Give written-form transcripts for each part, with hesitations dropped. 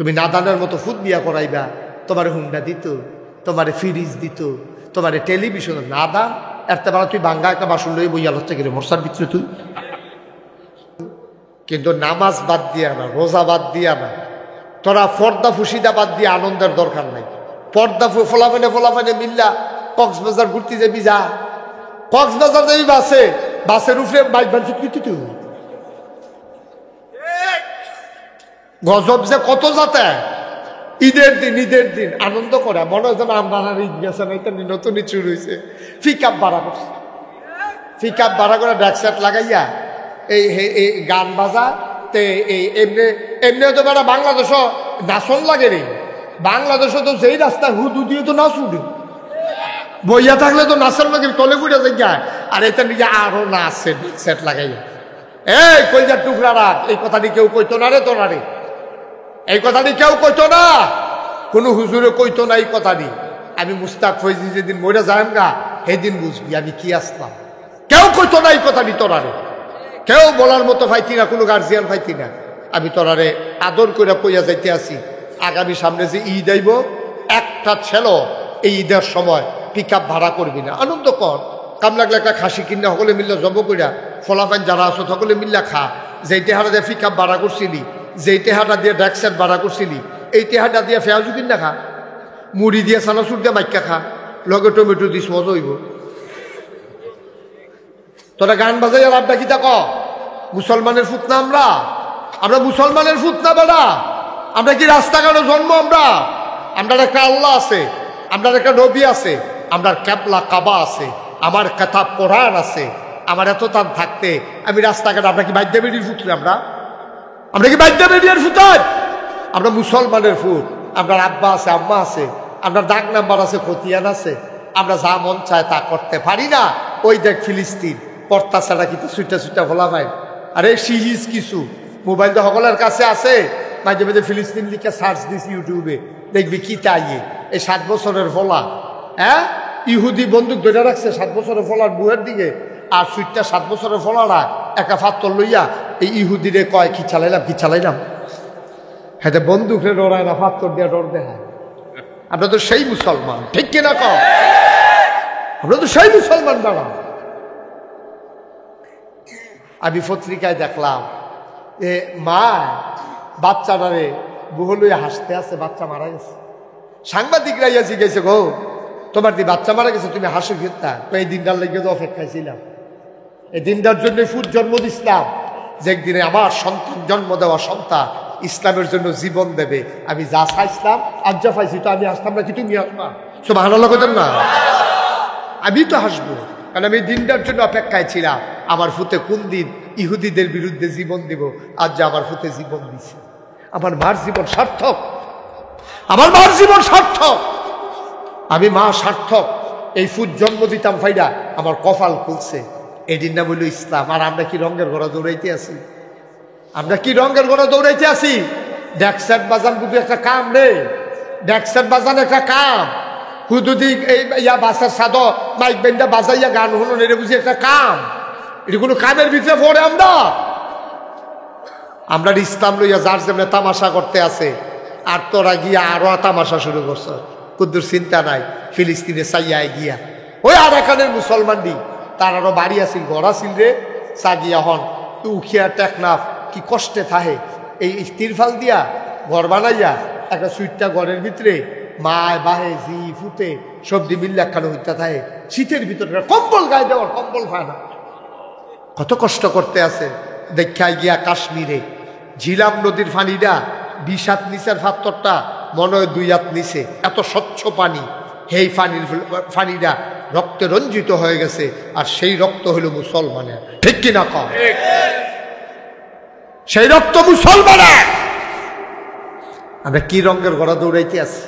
তুমি নাদানের মতো ফুট বিয়া করাইবা, তোমার হুন্ডা দিত, তোমার ফ্রিজ দিত, তোমার টেলিভিশন। নাদান এরতে বেলা তুই বাঙ্গা একটা বাসন লই বইয়া লড়তে গেলে মশার ভিতরে তুই। কিন্তু নামাজ বাদ দিয়া না, রোজা বাদ দিয়া না, তোরা পর্দা ফুসিদা বাদ দিয়ে আনন্দের দরকার নাই। পর্দা ফোলাফেনে মিল্লা কক্সবাজার ঘুরতে যাবি, যা কক্সবাজার যাবি বাসে, বাসের উপরে বাইক বানছি তুই। গজব যে কত যাতে ঈদের দিন আনন্দ করে মনে হয় যেন আমরা ঈদ গেছে না, এটা নতুন শুরু হয়েছে। পিকআপ ভাড়া করছে, পিকআপ ভাড়া করে ড্যাকসেট লাগাইয়া এই গান বাজা তে এই এমনি তো বেড়া বাংলাদেশও নাচন লাগে রে। বাংলাদেশও তো যেই রাস্তায় হুদু দিয়ে তো নাচ উঠে, বইয়া থাকলে তো নাচের লাগে তলে ফুটে যায়। আর এটা নিজে আরো নাচছে ড্যাকসেট লাগাইয়া। এই কইজার টুকরা রাখ, এই কথাটি কেউ কইতো না রে, তোরা রে এই কথাটি কেউ কইতো না, কোনো হুজুরে কইতো না এই কথাটি। আমি মুস্তাক ফৈজি যেদিন মরে যাইম গা সেদিন বুঝবি আমি কি আসলাম। কেউ কইতো না এই কথাটি তোরারে, কেউ বলার মতো পাইতি না, কোনো গার্জিয়ান পাইতি না। আমি তোরারে আদর করে কইয়া যাইতে আসি, আগামী সামনে যে ঈদ আইব, একটা ছেলে এই ঈদের সময় পিকআপ ভাড়া করবি না, আনন্দ কর। কাম লাগলে একটা খাসি কিনা সকলে মিললে জব কইরা ফলাফাইন যারা আছো সকলে মিল্লা খা। যেই টেহাটা দিয়ে পিকআপ ভাড়া করছিলি, যেই টেহাটা দিয়ে ড্যাকসেট ভাড়া করছিলি, এই টেহাটা দিয়ে ফেয়াজু কিনা খা, মুড়ি দিয়ে চানাচুর দিয়ে মাইকা খা, লগে টমেটো দিস, মজা হইব। তোরা গান বাজাই আর আড্ডা কিতা ক, মুসলমানের ফুট না আমরা মুসলমানের ফুট না বেড়া। আমরা কি রাস্তাঘাটে জন্ম, আমরা একটা আল্লাহ আছে, আমরা একটা নবী আছে, আমরা ক্যাবলা কাবা আছে, আমার কিতাব কোরআন আছে। আমার এত তান থাকতে আমি রাস্তাঘাট, আমরা কি বাদ্যা বেরিয়ে ফুটলে, আমরা কি বাদ্যা বেরিয়ার ফুটাই? আমরা মুসলমানের ফুট। আমরা আব্বা আছে, আম্মা আছে, আমরা ডাক নাম্বার আছে, খতিয়ান আছে। আমরা যা মন চায় তা করতে পারি না। ওই দেখ ফিলিস্তিন পর্তা ছাড়া কিন্তু সুইটা ফোলা ভাই। আরে সিরিজ কিছু মোবাইল তো সকলের কাছে আছে, মাঝে মাঝে ফিলিস্তিন লিখে সার্চ দিস ইউটিউবে, দেখবি কি তাইয়ে। এই 7 বছরের ফলা, হ্যাঁ, ইহুদি বন্দুক ধরে রাখছে 7 বছরের ফলার বুয়ের দিকে, আর সুইটটা 7 বছরের ফলারা একা ফাত্তর লইয়া এই ইহুদিরে কয় কি চালাইলাম। হ্যাঁ, বন্দুক রে ডরায় না, ফাত্তর দিয়া ডর দেখায়। আমরা তো সেই মুসলমান, ঠিক কিনা কও? আমরা তো সেই মুসলমান দাঁড়া। আমি পত্রিকায় দেখলাম এ মা বাচ্চাটারে বুহ লইয়া হাসতে আছে, বাচ্চা মারা গেছে। সাংবাদিকরা ইয়া জিজ্ঞেসে, গো তোমার দি বাচ্চা মারা গেছে, তুমি হাসো গেতা? এই দিনটার লেগে তো অপেক্ষায় ছিলাম, এই দিনটার জন্য ফুট জন্ম দিছিলাম, যে একদিনে আমার সন্তান জন্ম দেওয়া সন্তান ইসলামের জন্য জীবন দেবে। আমি যা চাইছিলাম আজ যা পাইছি, তো আমি আসতাম না কি তুমি আসবা? সুবহানাল্লাহ কইতেন না? আমি তো হাসবো, কারণ আমি দিনটার জন্য অপেক্ষায় ছিলাম। আমার ফুতে কোন দিন ইহুদিদের বিরুদ্ধে জীবন দিব, আজ যা আমার ফুতে জীবন দিছে। আমার মার জীবন সার্থক, আমার মার জীবন সার্থক, আমি মা সার্থক। এই ফুট জন্ম দিতাম ফাইডা আমার কপাল খুলছে। এই দিন না বলল ইসলাম। আর আমরা কি রঙের ঘোড়া দৌড়াইতে আছি? আমরা কি রঙের ঘোড়া দৌড়াইতে আছি? ড্যাকসেট বাজান বুঝি একটা কাম নেই, ড্যাকসেট বাজান একটা কাম। হুদুদি ইয়া বাসার সাদ মাইক বেন্ডা বাজাইয়া গান হলো, এটা বুঝি একটা কাম? এটা কোনো কামের ভিতরে পড়ে? আমরা ইসলাম লইয়া যার যেমন তামাশা করতে আছে, আর তোরা গিয়া আরো তামাশা শুরু করছ। কুদ্দুর চিন্তা নাই, ফিলিস্তিনে চাইয়ায় গিয়া ওই আর এখানের মুসলমান দি তার আরো বাড়ি আসিল, ঘর আসিল রে, চা গিয়া হন উখিয়া টেকনাফ কি কষ্টে থাহে। এই তিরফাল দিয়া ঘর বানাইয়া একটা সুইটটা ঘরের ভিতরে মায় বাহে জি ফুতে সবজি মিল্লা খানো হইতে থাকে। শীতের ভিতরে কম্বল গায়ে দেওয়ার, কম্বল পায় না, কত কষ্ট করতে আছে। দেখায় গিয়া কাশ্মীরে ঝিলাম নদীর পানিটা 20 হাত নিচের পাত্তরটা মনে হয় 2 হাত নিচে, এত স্বচ্ছ পানি। সেই পানিটা রক্তে রঞ্জিত হয়ে গেছে, আর সেই রক্ত হইল মুসলমানের, ঠিক কিনা কম? সেই রক্ত মুসলমানের। আমরা কি রঙের ঘোড়া দৌড়াইতে আছি?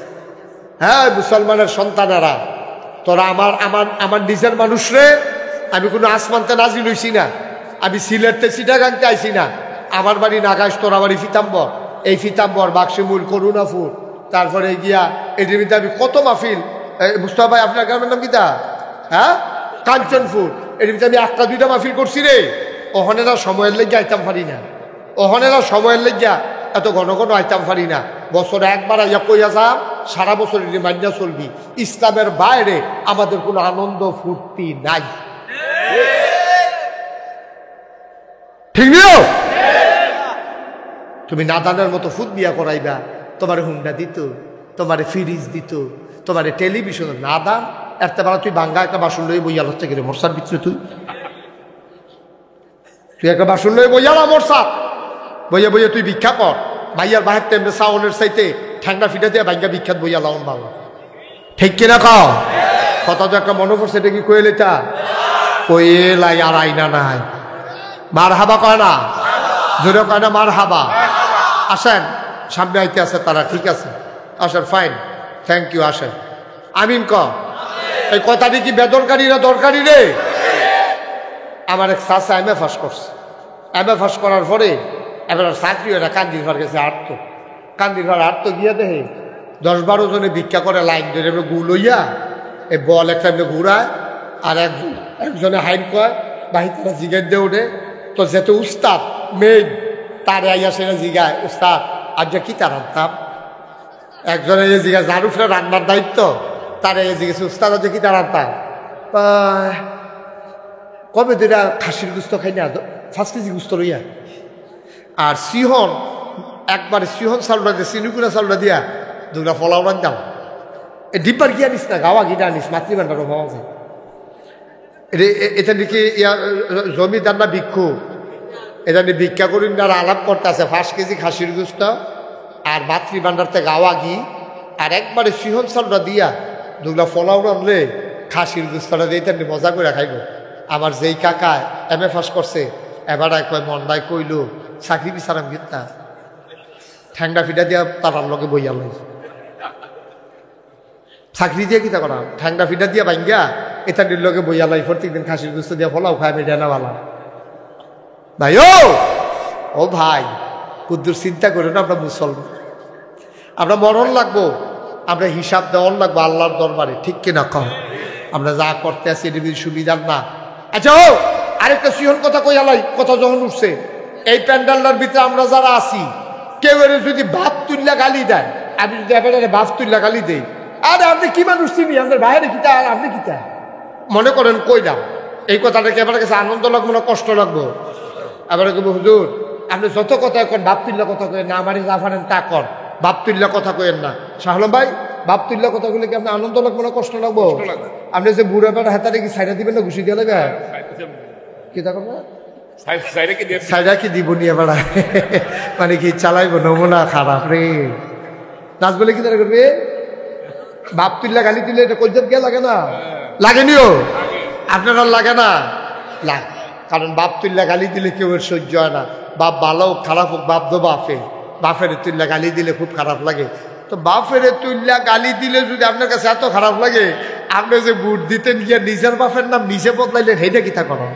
হ্যাঁ, মুসলমানের সন্তানেরা, তোরা আমার নিজের মানুষ রে। আমি কোনো আসমানতে নাজিল হইছি না, আমি সিলেটতে চিটাগাংতে আইছি না। আমার বাড়ি নাগাইশ, তোরা বাড়ি ফিতাম্বর। এই ফিতাম্বর, বাক্সিমূল, করুণাপুর, তারপরে গিয়া এটির মধ্যে আমি কত মাহফিল। মুস্তাফা ভাই আপনার গ্রামের নাম কিতা? হ্যাঁ, কাঞ্চনপুর। এটির মধ্যে আমি 1-2টা মাহফিল করছি রে। ওখানেরা সময়ের লেগে আইতাম পারি না, ওখানেরা সময়ের লেগিয়া এত ঘন ঘন আইতাম পারি না। বছরে একবার আইয়া কইয়া যাম, সারা বছর মাইনা চলবি। ইসলামের বাইরে আমাদের কোনো আনন্দ ফুর্তি নাই, ঠিক নিও। তুমি নাদানের মতো ফুট বিয়া করাইবা, তোমার হুন্ডা দিত, তোমার ফ্রিজ দিত, তোমার টেলিভিশন। নাদান এরতে বেলা তুই বাঙ্গা একটা বাসন লই বইয়া লচ্ছে গেলে মরসার ভিতরে তুই একটা বাসন লই বইয়ালা মরসার বইয়া বইয়া তুই ভিক্ষা কর। মাইয়ার বাহের তেমনি সাউনের চাইতে ঠ্যাংরা ফিটা দিয়ে বাইঙ্গা বিখ্যাত বইয়া লাউন ভালো, ঠিক কিনা কও? কথা তো একটা মনে পড়ছে, এটা কি কয়ে লেতা কয়ে লাই আর আইনা নাই। মার হাবা কয় না, জোরে কয় না মার হাবা। আসেন, সামনে আইতে আছে তারা, ঠিক আছে আসেন, ফাইন, থ্যাংক ইউ, আসেন। আমিন ক। এই কথাটি কি বেদরকারি না দরকারি রে? আমার এক চাচা এম এ পাস করছে, এম এ পাস করার পরে এবার চাকরি হয় না, কান্দির ভার গেছে আটত, কান্দির ভার আটত গিয়া দেখে 10-12 জনে ভিক্ষা করে লাইন ধরে এমনি গু লইয়া এই বল একটা এমনি ঘুরায়, আর একজনে হাইন কয় বাহির তারা জিগাই দিয়ে ওঠে। তো যেহেতু উস্তাদ মেয়ে তারে আইয়া সেটা জিগায়, উস্তাদ আর যে কি তার আনতাম। একজনে এই জিগা যার উপরে রান্নার দায়িত্ব, তারে এই জিগেছে উস্তাদ যে কি তার আনতাম। কবে দুটা খাসির গুস্ত খাই না, 5 কেজি গুস্ত লইয়া, আর সিহন একবারে সিহন চাউলটা দিয়ে চিনুকুড়া চাউলটা দিয়া 2টা পোলাও রান্তাম। এই ডিব্বার গিয়ে আনিস না, গাওয়া গিয়ে আনিস, মাতৃভান্ডারও পাওয়া যায়। এটা নাকি জমিদার না ভিক্ষু, এটা নিয়ে ভিক্ষা করি না আলাপ করতে আছে। 5 কেজি খাসির গুস্ত আর মাতৃভান্ডার থেকে গাওয়া ঘি আর একবারে সিহন চাউলটা দিয়া 2টা পোলাও রানলে খাসির গুস্তটা দিয়ে তেমনি মজা করে খাইব। আমার যেই কাকা এম এ পাস করছে এবার কয় মন্ডায় কইল চাকরি বিচারাম গীতা ঠ্যাংটা ফিটা দিয়া তার লগে বইয়া লই, চাকরি দিয়ে কিতা করাম, ঠ্যাংটা ফিটা দিয়া ভাঙ্গা এটা লগে বইয়া লাই, প্রত্যেকদিন খাসির গুস্ত দিয়া ফলাও খাই আমি ডেনা বালা। ভাই ও ভাই, কুদ্দুর চিন্তা করে না, আমরা মুসলমান, আমরা মরণ লাগবো, আমরা হিসাব দেওয়ান লাগবো আল্লাহর দরবারে, ঠিক কিনা কম? আমরা যা করতে আছি এটা সুবিধার না। আচ্ছা আরেকটা সিহন কথা কইয়ালাই, কথা যখন উঠছে, এই প্যান্ডালটার ভিতরে আমরা যারা আছি কেউ এর যদি বাপ তুল্লা গালি দেয়, আমি যদি এবারে বাপ তুল্লা গালি দেই, আরে আপনি কি মানুষ চিনি, আমাদের বাইরে কিতা আর আপনি কিতা মনে করেন কইলাম, এই কথাটাকে এবার কাছে আনন্দ লাগবো না কষ্ট লাগবো? এবারে কব হুজুর আপনি যত কথা কন বাপ তুল্লা কথা কইেন না, আমারই যা ফানেন তা কর, বাপ তুল্লা কথা কইেন না। শাহলম ভাই, বাপ তুল্লা কথা কইলে কি আপনি আনন্দ লাগবো না কষ্ট লাগবো? আপনি যে বুড়ো বেটা হাতারে কি সাইডা দিবেন না ঘুষি দিয়ে লাগবে কি তা করবো, সাইডা কি দিব নিয়ে বেড়া মানে কি চালাইবো, নমুনা খারাপ রে। নাচ বলে কি তারা করবে, বাপ তুল্লা গালি তুললে এটা কলজাত গিয়া লাগে না, লাগেনিও আপনার লাগে না, লাগে। কারণ বাপ তুল্লা গালি দিলে কেউ এর সহ্য হয় না, বাপ ভালো হোক খারাপ হোক, বাপ দো বাপে, বাপের তুল্লা গালি দিলে খুব খারাপ লাগে। তো বাপের তুল্লা গালি দিলে যদি আপনার কাছে এত খারাপ লাগে, আপনি যে বুট দিতেন গিয়া নিজের বাপের নাম নিজে বদলাইলেন, সেইটা কিতা করো,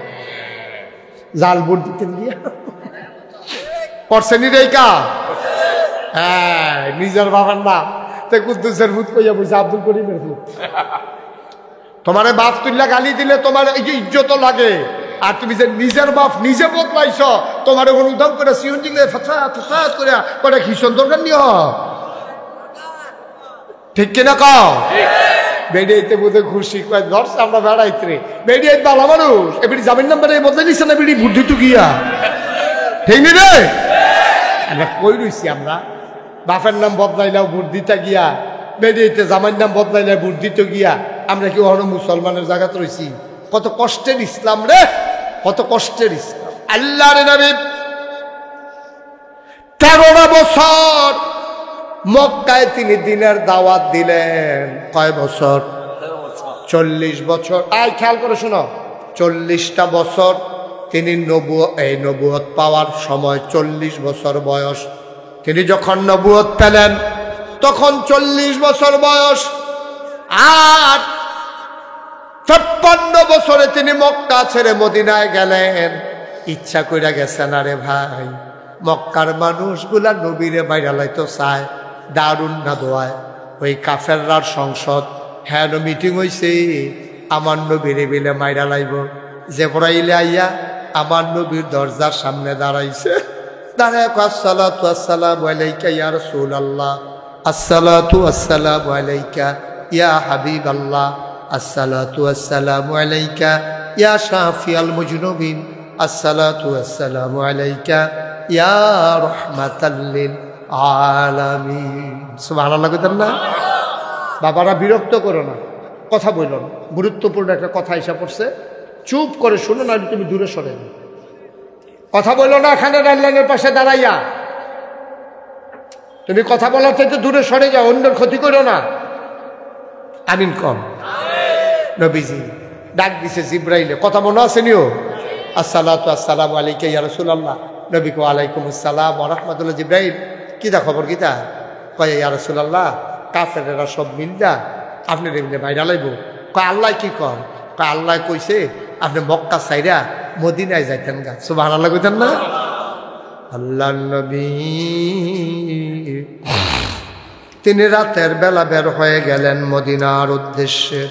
জাল বুট দিতেন গিয়া করছেনি রে কা, হ্যাঁ নিজের বাবার নাম তো কুদ্দুসের ভূত কইয়া বলছে আব্দুল করিমের ভূত। তোমার বাপ তুল্লা গালি দিলে তোমার এই যে ইজ্জত লাগে, আর তুমি যে নিজের বাপ নিজে বদলাইছ, তোমার ওখানে উদাম করে সিহন দিলে ফসাদ করে কটা কি সুন্দর নিয়, ঠিক কিনা কও? বেড়িয়াইতে বোধ খুশি কয় ধরছে আমরা বেড়াইতে রে, বেড়িয়াইতে ভালো মানুষ এবারে জামিন নাম্বারে বদলাই নিচ্ছে না বেড়ি বুদ্ধি টু গিয়া, ঠিক নি রে? আমরা কই রইছি, আমরা বাপের নাম বদলাইলাও ভোট দিতে গিয়া, বেড়িয়াইতে জামাইর নাম বদলাইলাও ভোট দিতে গিয়া, আমরা কি অন্য মুসলমানের জায়গাতে রয়েছি? কত কষ্টের ইসলাম রে, কত কষ্টের ইসলাম। আল্লাহ রে নবী 13 বছর মক্কায় তিনি দিনের দাওয়াত দিলেন। কয় বছর? 40 বছর। আয় খেয়াল করে শোনো, 40টা বছর তিনি নবুয়ত পাওয়ার সময় 40 বছর বয়স। তিনি যখন নবুয়ত পেলেন তখন 40 বছর বয়স। আর 56 বছরে তিনি মক্কা ছেড়ে মদিনায় গেলেন। ইচ্ছা কইরা গেছেন, আরে ভাই মক্কার মানুষগুলা নবীরে বাইরে লাইতো চায়, দারুন না দোয়ায়। ওই কাফেররার সংসদ হ্যাঁ মিটিং হইছে, আমার নবীরে বিলে মাইরা লাইব। জিবরাইল আইয়া আমার নবীর দরজার সামনে দাঁড়াইছে। দাঁড়ায় আসসালাতু আসসালামু আলাইকা ইয়া রাসূলুল্লাহ, আসসালাতু আসসালামু আলাইকা ইয়া হাবিবাল্লাহ, আসসালাতু আসসালামু আলাইকা ইয়া শাফিয়াল মুজনুবিন, আসসালাতু আসসালামু আলাইকা ইয়া রাহমাতাল লিল আলামিন। সুবহানাল্লাহ কইতেন না? বাবারা বিরক্ত করো না, কথা বলল না, গুরুত্বপূর্ণ একটা কথা এসে পড়ছে, চুপ করে শুনো না, তুমি দূরে সরে যাও, কথা বললো না এখানে রেললাইনের পাশে দাঁড়াইয়া, তুমি কথা বলার থেকে দূরে সরে যাও, অন্যের ক্ষতি করো না। আমিন কম। নবীজি ডাক দিছে জিব্রাইলে, কথা মনে আছে নিও, আসসালাতু আসসালামু আলাইকা ইয়া রাসূলুল্লাহ, নবী কো আলাইকুম আসসালাম ওয়া রাহমাতুল্লাহ। জিব্রাইল কিতা খবর কিতা? কয় ইয়া রাসূলুল্লাহ কাফেরেরা সব মিল্লা আপনি রেমনে বাইরা লাইব। কয় আল্লাহ কি কয়? কয় আল্লাহ কইছে আপনি মক্কা ছাইরা মদিনায় যাইতেন গা। সুবহানাল্লাহ কইতেন না? আল্লাহ নবী তিনি রাতের বেলা বের হয়ে গেলেন মদিনার উদ্দেশ্যে।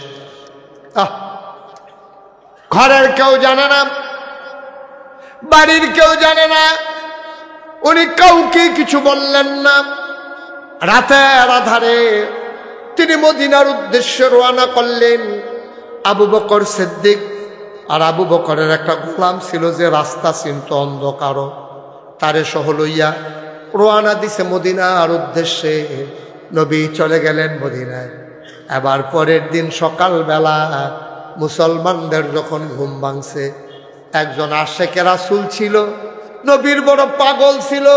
ঘরের কেউ জানে না, বাড়ির কেউ জানে না, উনি কাউকে কিছু বললেন না। রাতের আধারে তিনি মদিনার উদ্দেশ্যে রওনা করলেন। আবু বকর সিদ্দিক আর আবু বকরের একটা গোলাম ছিল যে রাস্তা চিনত অন্ধকার, তারে সহ লইয়া রওনা দিছে মদিনার উদ্দেশ্যে। নবী চলে গেলেন মদিনায়। এবার পরের দিন সকালবেলা মুসলমানদের যখন ঘুম ভাঙছে, একজন আশেকে রাসূল ছিল, নবীর বড় পাগল ছিল,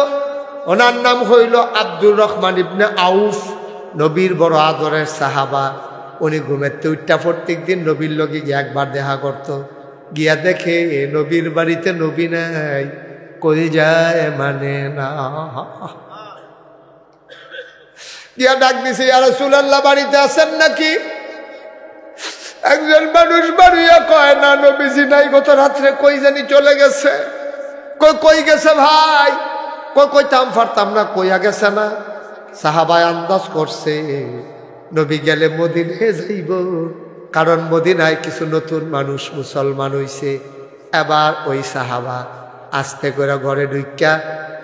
ওনার নাম হইল আব্দুর রহমান ইবনে আউফ, নবীর বড় আদরের সাহাবা। উনি ঘুমেতে উঠা প্রত্যেক দিন নবীর লগে গিয়ে একবার দেখা করত। গিয়া দেখে নবীর বাড়িতে নবী নাই, কই যায় মানে না। গিয়া ডাক দিছে, ইয়া রাসূলুল্লাহ বাড়িতে আছেন নাকি? একজন মানুষ বাড়িয়া কয় না নবীজি নাই, গত রাত্রে কই জানি চলে গেছে। কই গেছে ভাই? কইতাম পারতাম না, কইয়া গেছে না। সাহাবায় আন্দাজ করছে নবী গেলে মদিনায় যাইব, কারণ মদিনায় কিছু নতুন মানুষ মুসলমান হইছে। এবার ওই সাহাবা আস্তে করে ঘরে ঢুকিয়া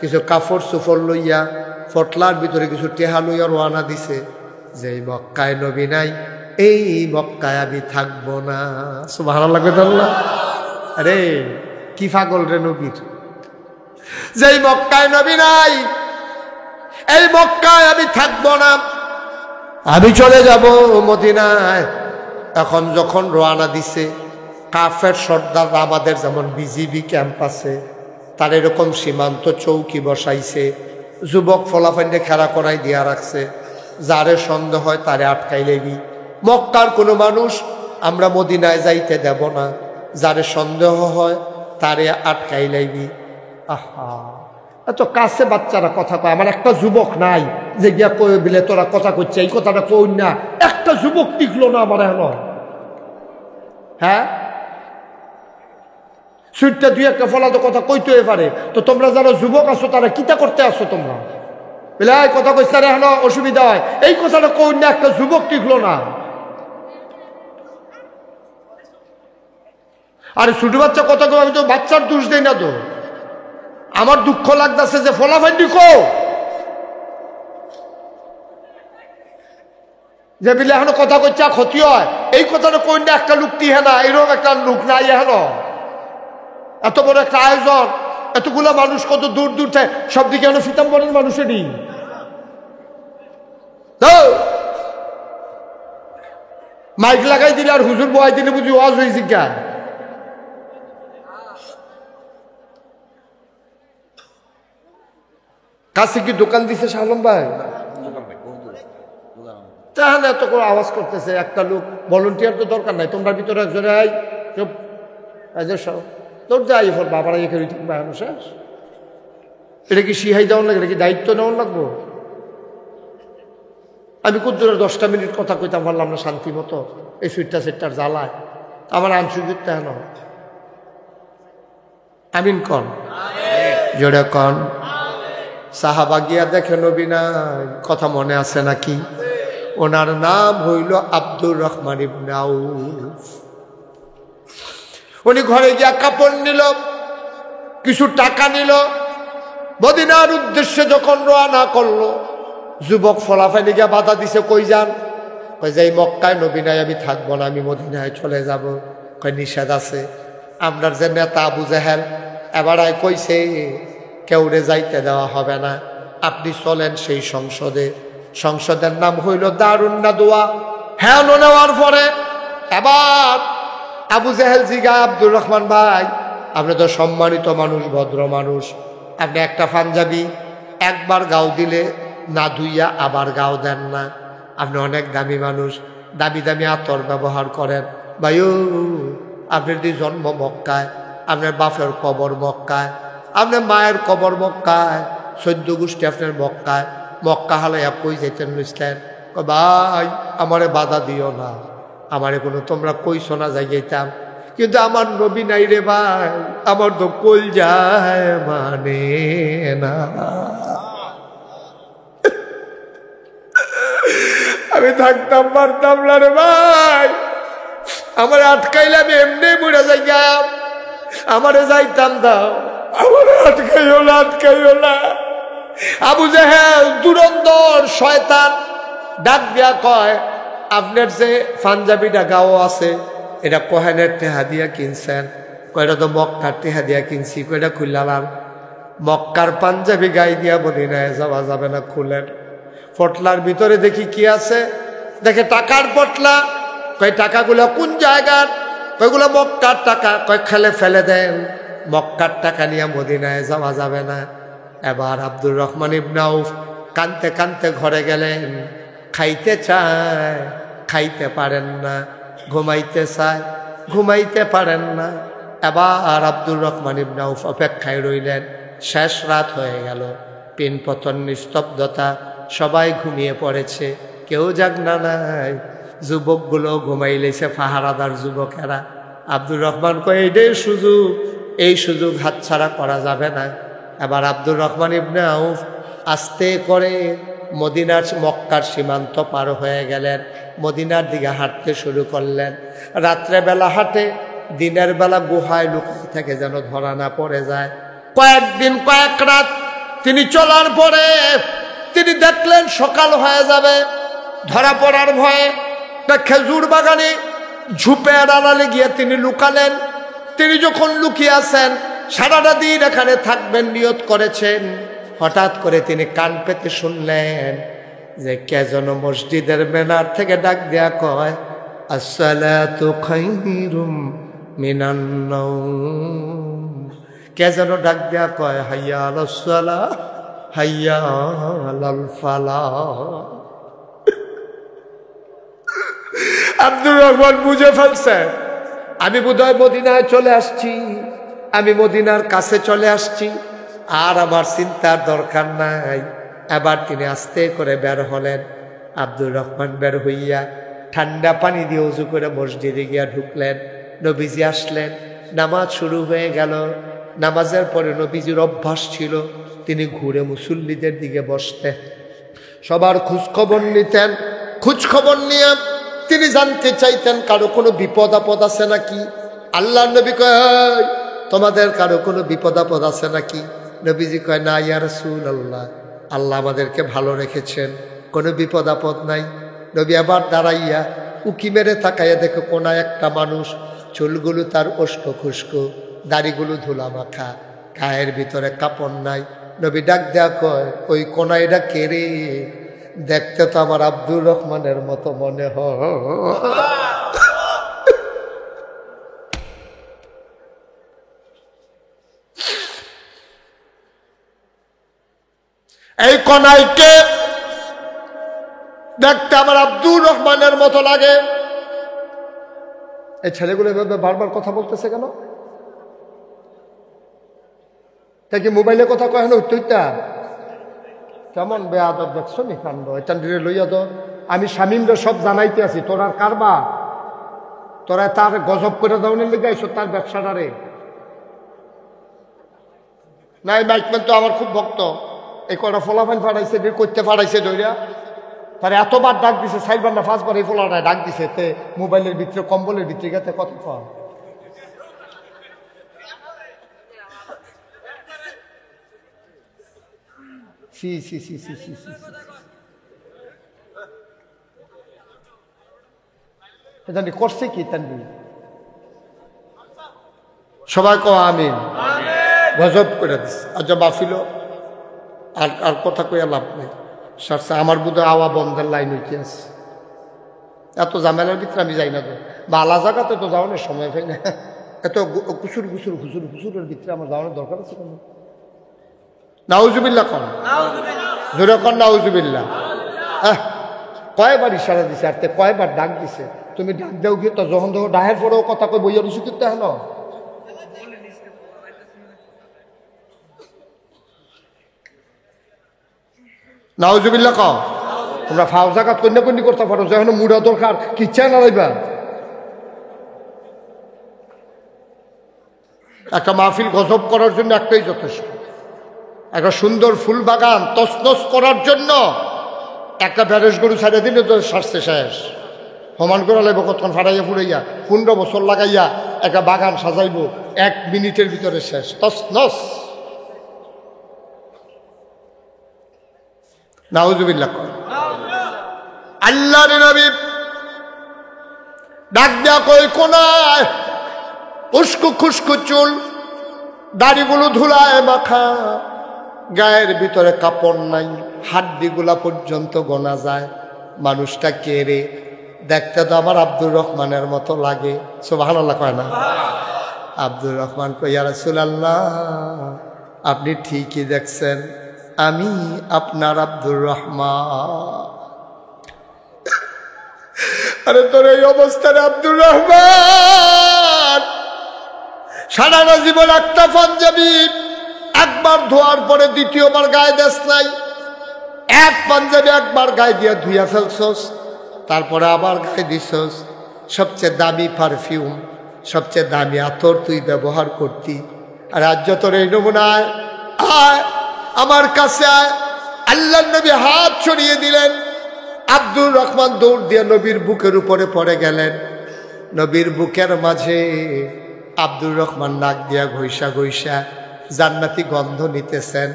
কিছু কাপড় চোপড় লইয়া ফটলার ভিতরে কিছু টেহা লইয়া রওনা দিছে, যে মক্কায় নবী নাই, এই মক্কায় আমি থাকবো না। সুবহানাল্লাহ কইতাল্লাহ। আরে কি পাগল রে নবীর, যেই মক্কায় নবী নাই, এই মক্কায় আমি থাকবো না, আমি চলে যাব মদিনায়। এখন যখন রওনা দিছে, কাফের সর্দার আমাদের যেমন বিজিবি ক্যাম্প আছে, তার এরকম সীমান্ত চৌকি বসাইছে, যুবক ফলাফাইন্ডে খেলা করাই দিয়া রাখছে, যারে সন্দেহ হয় তারে আটকাই লেবি। মক্কার কোনো মানুষ আমরা মদিনায় যাইতে দেব না, যারে সন্দেহ হয় তারে আটকাই লাইবি। আহা, এত কাছে বাচ্চারা কথা কয়, আমার একটা যুবক নাই যে গিয়া কই বিলে তোরা কথা কইছে, এই কথাটা কই না, একটা যুবক টিকলো না আমার এখন। হ্যাঁ, সুইটটা দুই একটা ফলাতো কথা কইতে পারে, তো তোমরা যারা যুবক আছো তারা কিতা করতে আসো তোমরা? বলে কথা কইছে তারা এখন অসুবিধা হয়, এই কথাটা কই না, একটা যুবক টিকলো না। আরে ছোট বাচ্চা কথা কই, আমি তো বাচ্চার দোষ দেই না, তো আমার দুঃখ লাগতেছে যে ফলাফান্ডি কো যে বিলে এখন কথা কইছা ক্ষতি হয়, এই কথাটা কই না, একটা লোক টিহে না, এরকম একটা লোক নাই এখন। এত বড় একটা আয়োজন, এতগুলো মানুষ, কত দূর দূর থেকে, সব দিকে এখন ফিতাম্বরের মানুষেরই। মাইক লাগাই দিলে আর হুজুর বয়াই দিলে বুঝি ওয়াজ হয়েছে কেন? কাছে কি দোকান দিছে শালম ভাই? তাহলে এত করে আওয়াজ করতেছে একটা লোক, ভলেন্টিয়ার তো দরকার নাই, তোমরা ভিতরে একজনে আই তোর যাই ফোর বাবারা এখানে শেষ। এটা কি শিহাই দেওয়ার লাগবে, এটা কি দায়িত্ব নেওয়ার লাগবো? আমি কুদ্দুরের 10টা মিনিট কথা কইতাম পারলাম না শান্তি মতো, এই সুইটটা সেটটার জ্বালায় আমার আনসুযোগ তেন। আমিন কন, জোরে কন। সাহাবা গিয়া দেখে নবী নাই, কথা মনে আছে নাকি? ওনার নাম হইল আব্দুর রহমান ইবনে আউফ। উনি ঘরে গিয়া কাপড় নিল, কিছু টাকা নিল, মদিনার উদ্দেশ্যে যখন রওনা করলো, যুবক ফলাফালিকে বাধা দিছে, কই যান? কই যাই মক্কায় নবী নাই, আমি থাকবো না, আমি মদিনায় চলে যাব। কই নিষেধ আছে। আমরার যে নেতা আবু জেহেল এবারায় কইছে কেউরে যাইতে দেওয়া হবে না, আপনি চলেন সেই সংসদে। সংসদের নাম হইল দারুন নাদওয়া। হ্যাঁ নেওয়ার পরে এবার আবু জেহেল জিগা, আব্দুর রহমান ভাই আপনি তো সম্মানিত মানুষ, ভদ্র মানুষ, আপনি একটা পাঞ্জাবি একবার গাও দিলে না ধুইয়া আবার গাও দেন না, আপনি অনেক দামি মানুষ, দামি দামি আতর ব্যবহার করেন। ভাইও আপনার দি জন্ম মক্কায়, আপনার বাপের কবর মক্কায়, আপনার মায়ের কবর মক্কায়, 14 গোষ্ঠী আপনার মক্কায়, মক্কা হালাইয়া কই যাইতেন বুঝলেন? ভাই আমারে বাধা দিও না, আমারে কোনো তোমরা কইছো না যাই যাইতাম, কিন্তু আমার নবী নাই রে ভাই, আমার তো কল যায় মানে না। আমি থাকতাম পারতাম না রে ভাই, আমার আটকাইলে আমি এমনি বুড়া যাইতাম, আমারে যাইতাম দাও, আমার আটকাইও না, আটকাইও না। আবু জেহেল দুরন্তর শয়তান ডাক দিয়া কয়, আপনার যে পাঞ্জাবিটা গাও আছে এটা কোহেনের টেহা দিয়া কিনছেন? কয়টা তো মক্কার টেহা দিয়া কিনছি। কয়টা খুললাম? মক্কার পাঞ্জাবি গাই দিয়া মদিনায় যাওয়া যাবে না, খুলেন। পটলার ভিতরে দেখি কি আছে, দেখে টাকার পটলা। কয় টাকাগুলো কোন জায়গার? কয়গুলো মক্কার টাকা। কয় খেলে ফেলে দেন, মক্কার টাকা নিয়ে মদিনায় যাওয়া যাবে না। এবার আব্দুর রহমান ইবনে আউফ কানতে কানতে ঘরে গেলেন। খাইতে চায়, খাইতে পারেন না, ঘুমাইতে চায়, ঘুমাইতে পারেন না। এবার আব্দুর রহমান ইবনে আউফ অপেক্ষায় রইলেন। শেষ রাত হয়ে গেল, পিনপতন নিস্তব্ধতা, সবাই ঘুমিয়ে পড়েছে, কেউ জাগনা নাই। যুবকগুলো ঘুমাই লেছে, পাহারাদার যুবকেরা। আব্দুর রহমান কয় এইটাই সুযোগ, এই সুযোগ হাতছাড়া করা যাবে না। এবার আব্দুর রহমান ইবনে আউফ আস্তে করে মদিনার মক্কার সীমান্ত পার হয়ে গেলেন, মদিনার দিকে হাঁটতে শুরু করলেন। রাত্রেবেলা হাঁটে, দিনের বেলা গুহায় লুকিয়ে থেকে যেন ধরা না পড়ে যায়। কয়েকদিন কয়েক রাত তিনি চলার পরে তিনি দেখলেন সকাল হয়ে যাবে, ধরা পড়ার ভয়ে খেজুর বাগানে ঝুপের আড়ালে গিয়ে তিনি লুকালেন। তিনি যখন লুকিয়ে আছেন, সারাটা দিন এখানে থাকবেন নিয়ত করেছেন, হঠাৎ করে তিনি কান পেতে শুনলেন যে কে যেন মসজিদের মেনার থেকে ডাক দেয়া কয়, আসসালাতু খায়রুম মিনান নাওম। কে যেন ডাক দেয়া কয়, হাইয়া আলাস সালাহ, হাইয়া আলাল ফালাহ। আব্দুর রহমান বুঝে ফেলছে আমি বোধহয় মদিনায় চলে আসছি, আমি মদিনার কাছে চলে আসছি, আর আমার চিন্তার দরকার নাই। এবার তিনি আস্তে করে বের হলেন। আব্দুর রহমান বের হইয়া ঠান্ডা পানি দিয়ে উজু করে মসজিদে গিয়া ঢুকলেন। নবীজি আসলেন, নামাজ শুরু হয়ে গেল। নামাজের পরে নবীজির অভ্যাস ছিল তিনি ঘুরে মুসল্লিদের দিকে বসতেন, সবার খোঁজখবর নিতেন। খোঁজখবর নিয়ে তিনি জানতে চাইতেন কারো কোনো বিপদ আপদ আছে নাকি। আল্লাহর নবী কয়, তোমাদের কারো কোনো বিপদ আপদ আছে নাকি? নবীজি কয়, না ইয়া রাসূলুল্লাহ, আল্লাহ আমাদেরকে ভালো রেখেছেন, কোনো বিপদ আপদ নাই। নবী আবার দাঁড়াইয়া উকি মেরে তাকাইয়া দেখে কোনায় একটা মানুষ, চুলগুলো তার ওস্কো খুস্কো, দাড়িগুলো ধুলা মাখা, গায়ের ভিতরে কাপড় নাই। নবী ডাক দেয়া কয়, ওই কোনায়টা কে রে? দেখতে তো আমার আব্দুর রহমানের মতো মনে হয়। এই কোনাইকে দেখতে আমার আব্দুর রহমানের মতো লাগে। এই ছেলেগুলো এভাবে বারবার কথা বলতেছে কেন? তা কি মোবাইলে কথা কয় না? উত্তরটা কেমন বেয়াদব দেখছো নি কাণ্ড। এটা লইয়া তো আমি শামীমরে সব জানাইতে আছি, তোর আর কারবা, তোরা তার গজব করে দাউনের লেগে আইসো তার ব্যবসাটারে। না এই মাইকম্যান তো আমার খুব ভক্ত, এই কটা ফলাফাইন ফাটাইছে, বের করতে ফাটাইছে ধৈর্যা, তার এতবার ডাক দিছে, 4বার না 5বার এই ফলাটায় ডাক দিছে। তে মোবাইলের ভিতরে কম্বলের ভিতরে গেতে কথা কম। সি সি সি সি সি সি জানি করছে কি তানবি সবাই কো আমিন গজব করে দিস আচ্ছা বাফিল আর আর কথা কইয়া লাভ নেই সারসা আমার বোধ আওয়া বন্ধের লাইন হইতে আছে এত ঝামেলার ভিতরে আমি যাই না তো বালা জায়গাতে তো যাওয়ানোর সময় পাই না এত কুসুর কুসুর খুচুর খুচুরের ভিতরে আমার যাওয়ানোর দরকার আছে কেন নাউজুবিল্লাহ কন জোরে কন নাউজুবিল্লাহ কয়বার ইশারা দিছে আর কয়বার ডাক দিছে তুমি ডাক দেও গিয়ে তো যখন দেখো ডাহের পরেও কথা কই বইয়া রুচি করতে হলো নাউজুবিল্লাহ কও তোমরা ফাও জাকাত কন্যা কন্যা করতে পারো যখন মুড়া দরকার কিচ্ছা না লাইবা একটা মাহফিল গজব করার জন্য একটাই যথেষ্ট একটা সুন্দর ফুল বাগান তছনছ করার জন্য একটা ব্যারেজ গরু ছাড়িয়ে দিলে তো সারছে শেষ সমান করা লাগবো কতক্ষণ ফাটাইয়া ফুড়াইয়া 15 বছর লাগাইয়া একটা বাগান সাজাইব 1 মিনিটের ভিতরে শেষ তছনছ নাউজুবিল্লাহ আল্লাহর নবী ডাক দেয়া কই কোনায় উস্কু খুস্কু চুল দাড়িগুলো ধুলায় মাখা গায়ের ভিতরে কাপড় নাই হাড্ডিগুলা পর্যন্ত গোনা যায় মানুষটা কে রে দেখতে তো আমার আব্দুর রহমানের মতো লাগে সুবহানাল্লাহ কয় না আব্দুর রহমান কই ইয়া রাসূলুল্লাহ আপনি ঠিকই দেখছেন আমি আপনার আব্দুর রহমান আরে তোর এই অবস্থায় আব্দুর রহমান সারা জীবন একটা পাঞ্জাবি একবার ধোয়ার পরে দ্বিতীয়বার গায়ে দেশ নাই এক পাঞ্জাবি একবার গায়ে দিয়া ধুইয়া ফেলছস তারপরে আবার গায়ে দিছস সবচেয়ে দামি পারফিউম সবচেয়ে দামি আতর তুই ব্যবহার করতি আর আজ তোর এই নমুনায় আয় আমার কাছে আয় আল্লাহ নবী হাত ছড়িয়ে দিলেন আব্দুর রহমান দৌড় দিয়ে নবীর বুকের উপরে পড়ে গেলেন নবীর বুকের মাঝে আব্দুর রহমান নাক দিয়া ঘইসা ঘইসা জান্নাতি গন্ধ নিতেছেন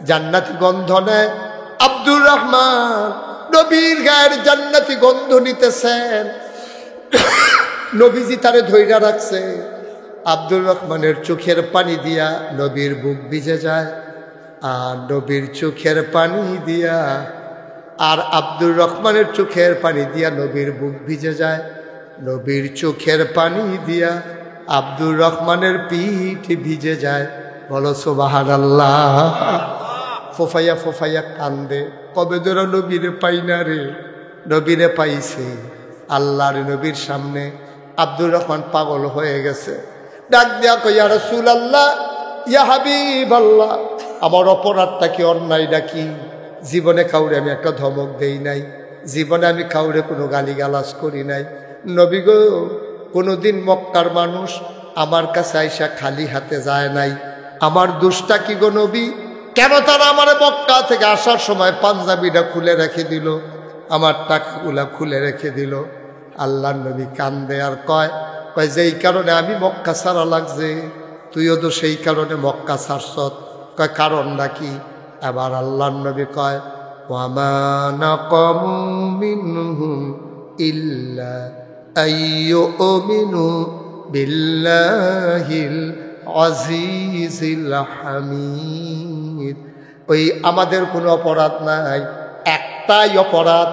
জান্নাতি গন্ধ নেয় আব্দুর রহমান নবীর গায়ের জান্নাতি গন্ধ নিতেছেন নবীজি তারে ধইরা রাখছে আব্দুর রহমানের চোখের পানি দিয়া নবীর বুক ভিজে যায় আর নবীর চোখের পানি দিয়া আর আব্দুর রহমানের চোখের পানি দিয়া নবীর বুক ভিজে যায় নবীর চোখের পানি দিয়া আব্দুর রহমানের পিঠ ভিজে যায় বলো সুবহানাল্লাহ ফোফাইয়া ফোফাইয়া কান্দে কবে ধরে নবীরে পাই না রে নবীরে পাইছে আল্লাহর নবীর সামনে আব্দুর রহমান পাগল হয়ে গেছে ডাক দিয়া কই ইয়া রাসূলুল্লাহ ইয়া হাবিবাল্লাহ আমার অপরাধটা কি অন্যায়টা কি জীবনে কাউরে আমি একটা ধমক দেই নাই জীবনে আমি কাউরে কোনো গালিগালাজ করি নাই নবী গো কোনোদিন মক্কার মানুষ আমার কাছে আইসা খালি হাতে যায় নাই আমার দোষটা কি গো নবী কেন তারা আমার মক্কা থেকে আসার সময় পাঞ্জাবিটা খুলে রেখে দিল আমার টাকাগুলা খুলে রেখে দিল আল্লাহর নবী কান্দে আর কয় যেই কারণে আমি মক্কা ছাড়া লাগছে তুইও তো সেই কারণে মক্কা ছাড়ছত কয় কারণটা কি আবার আল্লাহর নবী কয় ওয়ামা নাকামু মিনহুম ইল্লা আইয়ুমিনু বিল্লাহিল আজিজিল হামিদ ওই আমাদের কোনো অপরাধ নাই একটাই অপরাধ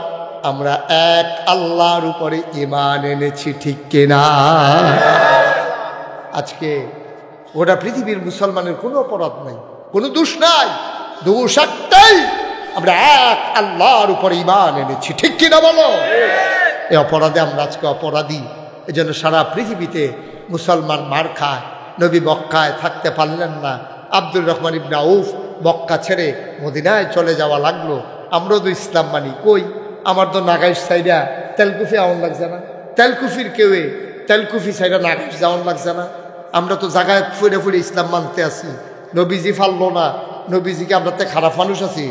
আমরা এক আল্লাহর উপরে ঈমান এনেছি ঠিক কিনা আজকে গোটা পৃথিবীর মুসলমানের কোনো অপরাধ নাই কোনো দোষ নাই দোষ একটাই আমরা এক আল্লাহর উপরে ঈমান এনেছি ঠিক কিনা বলো এই অপরাধে আমরা আজকে অপরাধী এই জন্য সারা পৃথিবীতে মুসলমান মার খায় নবী মক্কায় থাকতে পারলেন না আব্দুর রহমান ইবনে আউফ মক্কা ছেড়ে মদিনায় চলে যাওয়া লাগলো আমরাও তো ইসলাম মানি কই আমার তো নাগাইশ সাইডা তেলকুফি আউন লাগছে না তেলকুফির কেউয়ে তেলকুফি সাইডা নাগাইশ যাওয়ান লাগছে না আমরা তো জায়গায় ফুরে ফুরে ইসলাম মানতে আছি নবীজি ফারলো না নবীজিকে আমরা তো খারাপ মানুষ আছি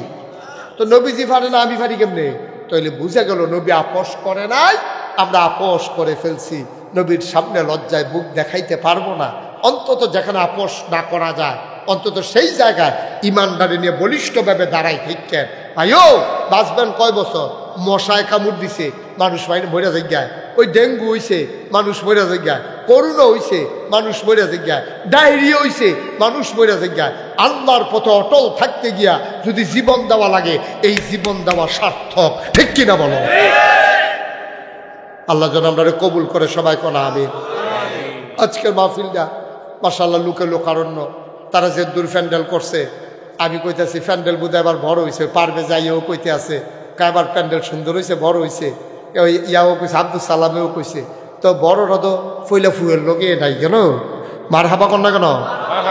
তো নবীজি ফারে না আমি ফারি কেমনে তাহলে বুঝে গেল নবী আপোষ করে নাই আমরা আপোষ করে ফেলছি নবীর সামনে লজ্জায় বুক দেখাইতে পারবো না অন্তত যেখানে আপোষ না করা যায় অন্তত সেই জায়গায় ইমানদারি নিয়ে বলিষ্ঠভাবে দাঁড়াই ঠিককেন ভাইও বাঁচবেন কয় বছর মশায় কামড় দিছে মানুষ মরে যায় ওই ডেঙ্গু হইছে মানুষ মরে যায় করোনা হইছে মানুষ মরে যায় ডায়রিয়া হইছে মানুষ মরে যায় আল্লাহর পথে অটল থাকতে গিয়া যদি জীবন দেওয়া লাগে এই জীবন দেওয়া সার্থক ঠিক কিনা বলো আল্লাহ যেন আমরা কবুল করে সবাই কোনা আমিন আজকের মাহফিলটা মাশাআল্লাহ লোকে লোকারণ্য তারা যে দূর প্যান্ডেল করছে আমি কইতেছি প্যান্ডেল বোধহয় এবার বড় হয়েছে পারবে যাইও কইতে আছে কাবার প্যান্ডেল সুন্দর হয়েছে বড় হয়েছে ওই ইয়াও কইছে আব্দুল সালামেও কইছে তো বড়রা তো ফইলা ফুয়ের লোকে নাই কেন মার হাবা কর না কেন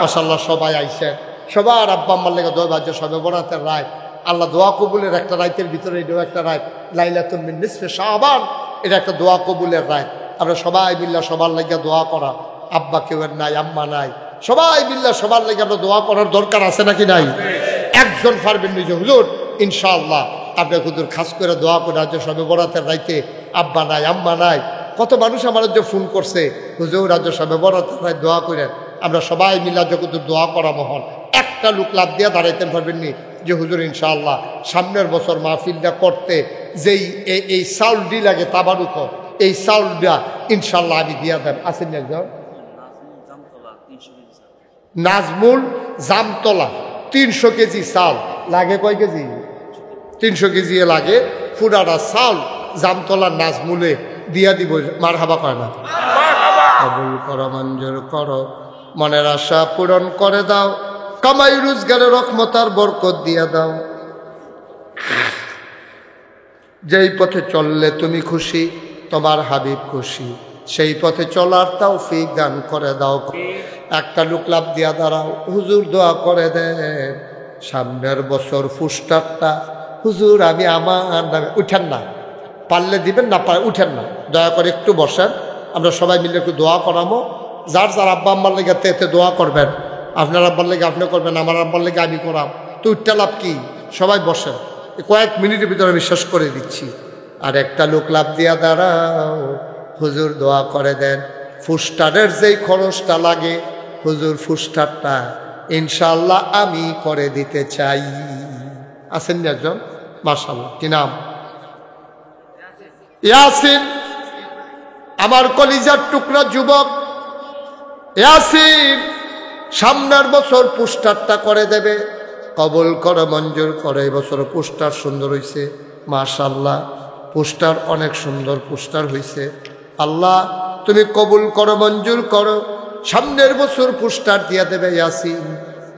মাশাআল্লাহ সবাই আইছে সবার আব্বা আম্মার লেগে দোয়া বাজে সবে বরাতের রাত আল্লাহ দোয়া কবুলের একটা রাতের ভিতরে এটাও একটা রাত লাইলাতুল মিন নিসফে শাবান এটা একটা দোয়া কবুলের রাত আমরা সবাই মিল্লা সবার লাগিয়া দোয়া করা আব্বা কেউ নাই আম্মা নাই সবাই মিল্লা সবার লাগে আমরা দোয়া করার দরকার আছে নাকি নাই একজন পারবেন নিজে হুজুর ইনশাআল্লাহ আপনার হুজুর খাস করে দোয়া করে আজ সবে বরাতের রাইতে আব্বা নাই আম্মা নাই কত মানুষ আমার যে ফোন করছে হুজুর আজ সবে বরাতের রাত দোয়া করেন আমরা সবাই মিল্লা যে হুজুর দোয়া করা মহল একটা লোক লাভ দিয়া দাঁড়াইতে পারবেন নি যে হুজুর ইনশাআল্লাহ সামনের বছর মাহফিলটা করতে যেই এই চাউলটি লাগে তাবারুক এই চাউলটা ইনশাআল্লাহ আমি দিয়া দেন আসেন একজন নাজমুল জামতলা 300 কেজি চাল লাগে কয় কেজি 300 কেজি লাগে পুরাটা চাল জামতলা নাজমুলে দিয়া দিব মার হাবা কয় না কবুল করো মঞ্জুর করো মনের আশা পূরণ করে দাও কামাই রোজগারে রহমতার বরকত দিয়া দাও যেই পথে চললে তুমি খুশি তোমার হাবিব খুশি সেই পথে চলার তৌফিক দান করে দাও একটা লোক লাভ দিয়া দাঁড়াও হুজুর দোয়া করে দেন সামনের বছর ফুস্টারটা হুজুর আমি আমার নামে উঠেন না পারলে দিবেন না পারে উঠেন না দয়া করে একটু বসেন আমরা সবাই মিলে একটু দোয়া করাবো যার যার আব্বা আম্মার লেগে তেতে দোয়া করবেন আপনার আব্বার লেগে আপনি করবেন আমার আব্বার লেগে আমি করাম তো উঠতে লাভ কি সবাই বসেন কয়েক মিনিটের ভিতরে বিশ্বাস করে দিচ্ছি আর একটা লোক লাভ দিয়া দাঁড়াও হুজুর দোয়া করে দেন ফুস্টারের যেই খরচটা লাগে হুজুর ফুস্টারটা ইনশাআল্লাহ আমি করে দিতে চাই আছেন না একজন মাশাআল্লাহ কি নাম ইয়াসিন আমার কলিজার টুকরা যুবক ইয়াসিন সামনের বছর পোস্টারটা করে দেবে কবুল করে মঞ্জুর করে এই বছর পোস্টার সুন্দর হয়েছে মাশাআল্লাহ পোস্টার অনেক সুন্দর পোস্টার হয়েছে আল্লাহ তুমি কবুল করো মঞ্জুর করো সামনের বছর পোস্টার দিয়া দেবে ইয়াসিন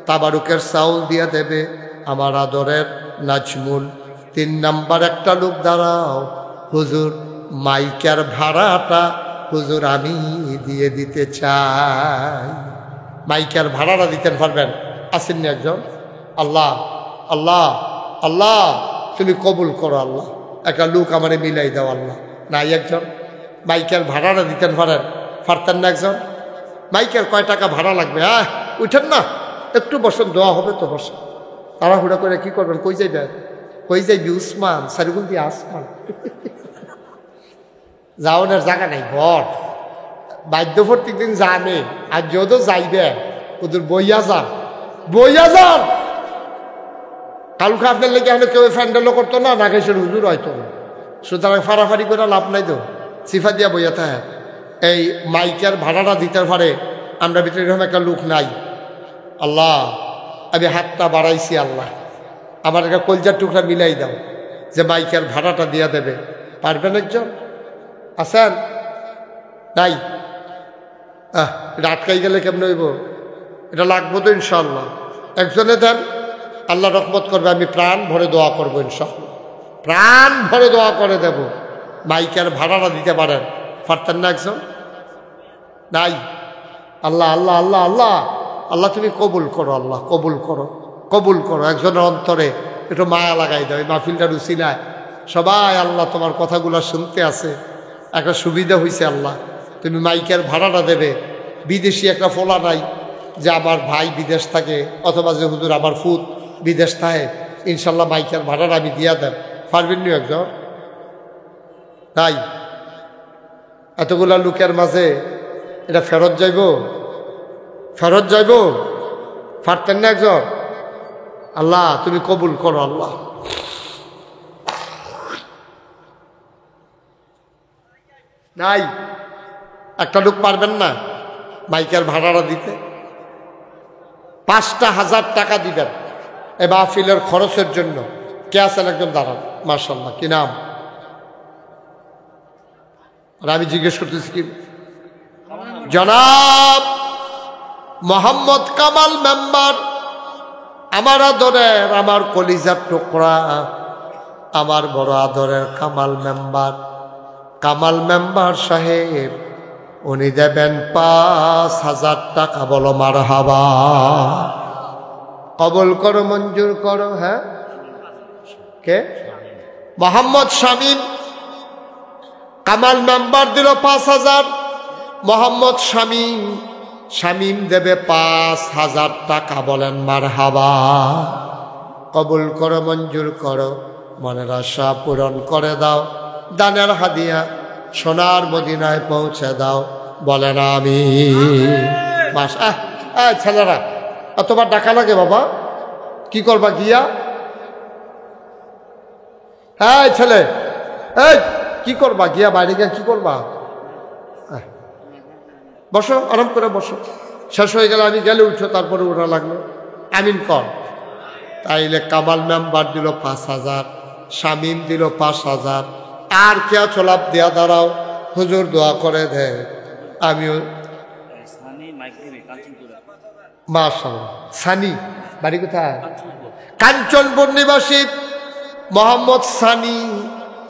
তাবারুকের চাউল দিয়া দেবে আমার আদরের নাজমুল 3 নাম্বার একটা লোক দাঁড়াও হুজুর মাইকের ভাড়াটা হুজুর আমি দিয়ে দিতে চাই মাইকের ভাড়াটা দিতে পারবেন আসেন না একজন আল্লাহ আল্লাহ আল্লাহ তুমি কবুল করো আল্লাহ একটা লোক আমারে মিলাই দাও আল্লাহ নাই একজন মাইকের ভাড়াটা দিতেন পারতেন না একজন মাইকের কয় টাকা ভাড়া লাগবে উঠেন না একটু বসেন দোয়া হবে তো বসেন তাড়াহুড়া করে কি করবেন কই যাইবি উসমান সারিগুল দিয়ে আসমান যাওয়ানোর জায়গা নাই ঘর বাদ্য প্রত্যেক দিন জানে আর যদিও যাইবে ওদের বইয়া যান কালকে আপনার লেগে আমরা কেউ ফ্যান্ডেলও করতো না নাগেশের হুজুর হয়তো সুতরাং ফাড়াফাড়ি করে লাভ নাই তো সিফা দিয়া বইয়া থাকে এই মাইকের ভাড়াটা দিতে পারে আমরা ভিতরে এরকম একটা লোক নাই আল্লাহ আমি হাতটা বাড়াইছি আল্লাহ আমার একটা কলজার টুকরা মিলাই দাও যে মাইকের ভাড়াটা দিয়া দেবে পারবেন একজন আছেন নাই এটা আটকাই গেলে কেমন হইব এটা লাগবো তো ইনশাল্লাহ একজনে দেন আল্লাহ রহমত করবে আমি প্রাণ ভরে দোয়া করবো ইনশাল্লাহ প্রাণ ভরে দোয়া করে দেব মাইকের ভাড়াটা দিতে পারেন পারতেন না একজন নাই আল্লাহ আল্লাহ আল্লাহ আল্লাহ আল্লাহ তুমি কবুল করো আল্লাহ কবুল করো একজনের অন্তরে একটু মায়া লাগাই দাও এই মাহফিলটা রুচিলায় সবাই আল্লাহ তোমার কথাগুলো শুনতে আছে একটা সুবিধা হয়েছে আল্লাহ তুমি মাইকের ভাড়াটা দেবে বিদেশি একটা ফোলা নাই যে আমার ভাই বিদেশ থাকে অথবা যে হুজুর আমার ফুত বিদেশ থাকে ইনশাল্লাহ মাইকের ভাড়াটা আমি দিয়া দেন পারবেন নি একজন তাই এতগুলা লোকের মাঝে এটা ফেরত যাইব পারতেন না একজন? আল্লাহ তুমি কবুল করো আল্লাহ। নাই একটা লোক পারবেন না মাইকের ভাড়াটা দিতে? 5,000 টাকা দিবেন এই মাহফিলের খরচের জন্য। কে আছেন একজন দাঁড়ান? মাশাআল্লাহ, কি নাম? আর আমি জিজ্ঞেস করতেছি কি? জনাব মোহাম্মদ কামাল মেম্বার, আমার আদরের, আমার কলিজার টুকরা, আমার বড় আদরের কামাল মেম্বার। কামাল মেম্বার সাহেব উনি দেবেন 5,000 টাকা। বলো মারহাবা। কবুল করো, মঞ্জুর করো। হ্যাঁ, কে? মোহাম্মদ শামীম। কামাল মেম্বার দিল 5,000, মোহাম্মদ শামীম, শামীম দেবে 5,000 টাকা। বলেন মারহাবা। কবুল করো, মঞ্জুর করো, মনের আশা পূরণ করে দাও, দানের হাদিয়া সোনার মদিনায় পৌঁছে দাও। বলেন আমিন। বাস। ছেলেরা অতবার ডাকা লাগে বাবা? কি করবা গিয়া? হ্যাঁ ছেলে, এই কি করবা গিয়া? বাইরে গিয়া কি করবা? বসো, আরাম করে বসো। শেষ হয়ে গেলে আমি গেলে উঠো, তারপরে ওরা লাগলো। আমিন কর। তাইলে কামাল মেম্বার দিল 5,000, শামীম দিল 5,000। আর কে চলাপ দেয়া দাঁড়াও, হুজুর দোয়া করে দে। আমিও মাশাআল্লাহ। সানি বাড়ি কোথায়? কাঞ্চনপুর নিবাসী মোহাম্মদ সানি।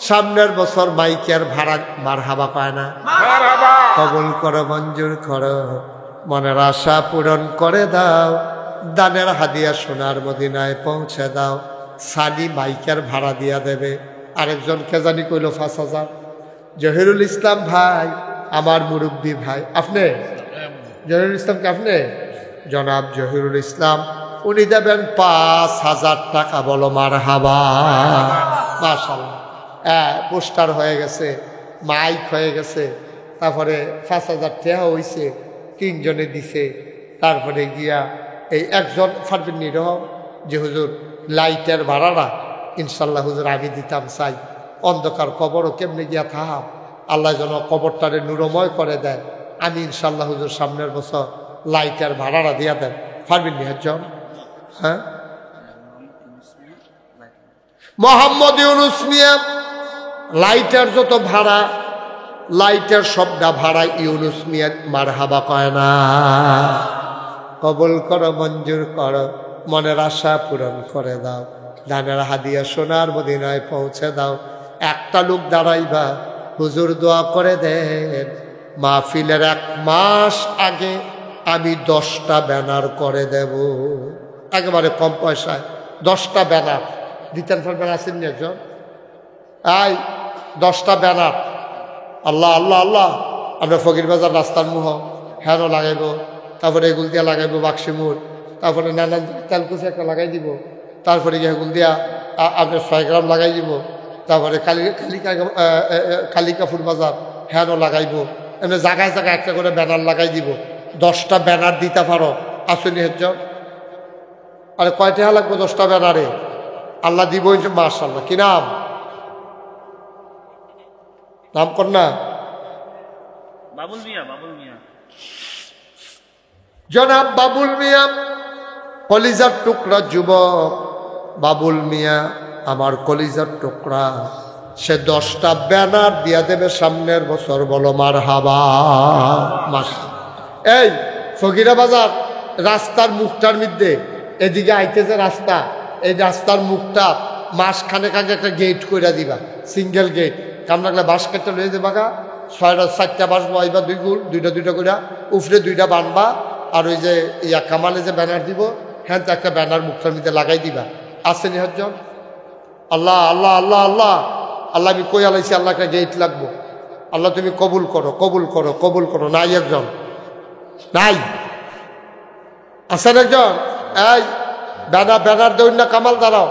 সামনের বছর মাইকের ভাড়া মারহাবা পায় না? কবুল করো, মঞ্জুর করো, মনের আশা পূরণ করে দাও, দানের হাদিয়া সোনার মদিনায় পৌঁছে দাও। সানি মাইকের ভাড়া দিয়া দেবে। আরেকজন কে জানি কইল 5,000। জহিরুল ইসলাম ভাই, আমার মুরব্বী ভাই। আপনি জহিরুল ইসলামকে? আপনি জনাব জহিরুল ইসলাম, উনি দেবেন 5,000 টাকা। বলো মারহাবা। মাশাআল্লাহ। পোস্টার হয়ে গেছে, মাইক হয়ে গেছে, তারপরে 5,000 টাকা হয়েছে, 3 জনে দিছে। তারপরে গিয়া এই একজন ফারবেন নিরহ যে হুজুর লাইটের ভাড়াটা ইনশাল্লাহ হুজুর আমি দিতাম চাই। অন্ধকার কবরও কেমনে গিয়া থাহা, আল্লাহ যেন কবরটারে নূরময় করে দেয়। আমি ইনশাল্লাহ হুজুর সামনের বছর লাইটের ভাড়াটা দিয়া দেন। পারবেন নি একজন? হ্যাঁ, মোহাম্মদ ইউনুস মিয়া। লাইটের যত ভাড়া, লাইটের সবটা ভাড়া ইউনুস মিয়া মারহাবা কয় না? কবুল করো, মঞ্জুর করো, মনের আশা পূরণ করে দাও, দানের হাদিয়া সোনার মদিনায় পৌঁছে দাও। একটা লোক দাঁড়াইবা, হুজুর দোয়া করে দেন, মাহফিলের 1 মাস আগে আমি 10টা ব্যানার করে দেব। একেবারে কম পয়সায় 10টা ব্যানার দিতেন। পারবেন? আসেননি একজন? 10টা ব্যানার। আল্লাহ আল্লাহ আল্লাহ। আমরা ফকির বাজার রাস্তার মুহ হ্যাঁ লাগাইব, তারপরে এগুল দিয়া লাগাইব বাক্সিমুর, তারপরে নানান তেলকুচি একটা লাগাই দিব, তারপরে এগুল দিয়া আপনার 6 গ্রাম লাগাই দিব, তারপরে কালিকাপুর বাজার হ্যাঁ লাগাইব। এমনি জায়গায় জায়গায় একটা করে ব্যানার লাগাই দিব। 10টা ব্যানার দিতে পারো? আসনি একজন? আরে কয় টাকা লাগবে 10টা ব্যানারে? আল্লাহ দিব মাশাআল্লাহ। কি নাম? নাম কর না? বাবুল মিয়া। বাবুল মিয়া, জনাব বাবুল মিয়া, কলিজার টুকরা যুবক বাবুল মিয়া, আমার কলিজার টুকরা। সে 10টা ব্যানার দিয়া দেবে সামনের বছর। বলো মারহাবা। এই ফকিরা বাজার রাস্তার মুখটার মধ্যে এদিকে আইতেছে রাস্তা, এই রাস্তার মুখটা মাসখানেক আগে একটা গেট করে দিবা, সিঙ্গেল গেট। কাম লাগলে বাঁশ কেটে লয়ে যাবা গা, 4টা বাঁশ বইবা, 2 গুল, 2টা করে উফরে 2টা বানবা। আর ওই যে কামালে যে ব্যানার দিব, হ্যাঁ তো একটা ব্যানার মুখটার মধ্যে লাগাই দিবা। আসেনি হজন? আল্লাহ আল্লাহ আল্লাহ আল্লাহ আল্লাহ, আমি কই আলাইছি আল্লাহ একটা গেট লাগবো। আল্লাহ তুমি কবুল করো, কবুল করো, কবুল করো। নাই একজন? নাই? আসেন একজন? এই ব্যানার দেউন না, কামাল দাঁড়াও।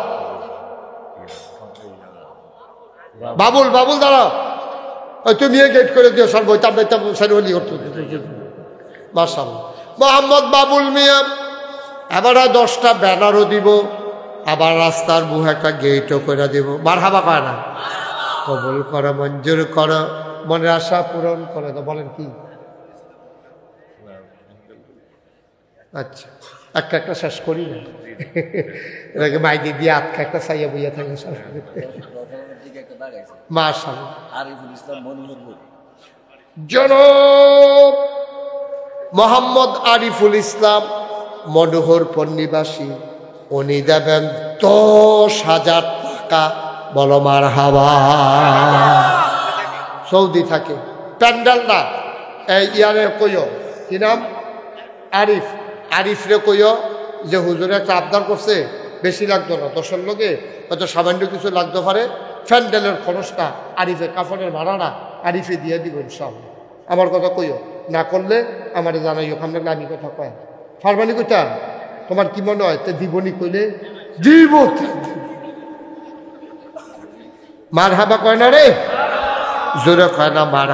বাবুল বাবুল দাঁড়াও। ওই তুমি গেট করে দিও, সব বইতাম বইতাম সারি হলি করতো। মাশাআল্লাহ। মোহাম্মদ বাবুল মিয়া এবার 10টা ব্যানারও দিব, আবার রাস্তার মুখে একটা গেটও করে দিব। মারহাবা কয় না? কবুল করো, মঞ্জুর করো, মনের আশা পূরণ করে। তো বলেন কি? আচ্ছা, একটা শেষ করি না, এটাকে মাইকে দিয়ে আটকা একটা চাইয়া বইয়া থাকে মাশাআল্লাহ। জনাব মোহাম্মদ আরিফুল ইসলাম মনোহরপুর নিবাসী, উনি দেবেন 10,000 টাকা। বলো মারহাবা। সৌদি থাকে, প্যান্ডেল না এই ইয়ারে কইও, কি নাম? আরিফ। আরিফরে কইও যে হুজুরে একটা আবদার করছে, বেশি লাগতো না, 10-এর লোকে হয়তো সামান্য কিছু লাগতে পারে, প্যান্ডেলের খরচটা আরিফের কাফনের ভাড়াটা আরিফে দিয়ে দিব ইনশাআল্লাহ। আমার কথা কইও, না করলে আমার জানাইও। সামনে আমি কথা কয় ফারমানি কইতা, তোমার কি মনে হয়? তে দিবনি কইলে দিব। মারহাবা কয় না রে, জোরে কয় না মার।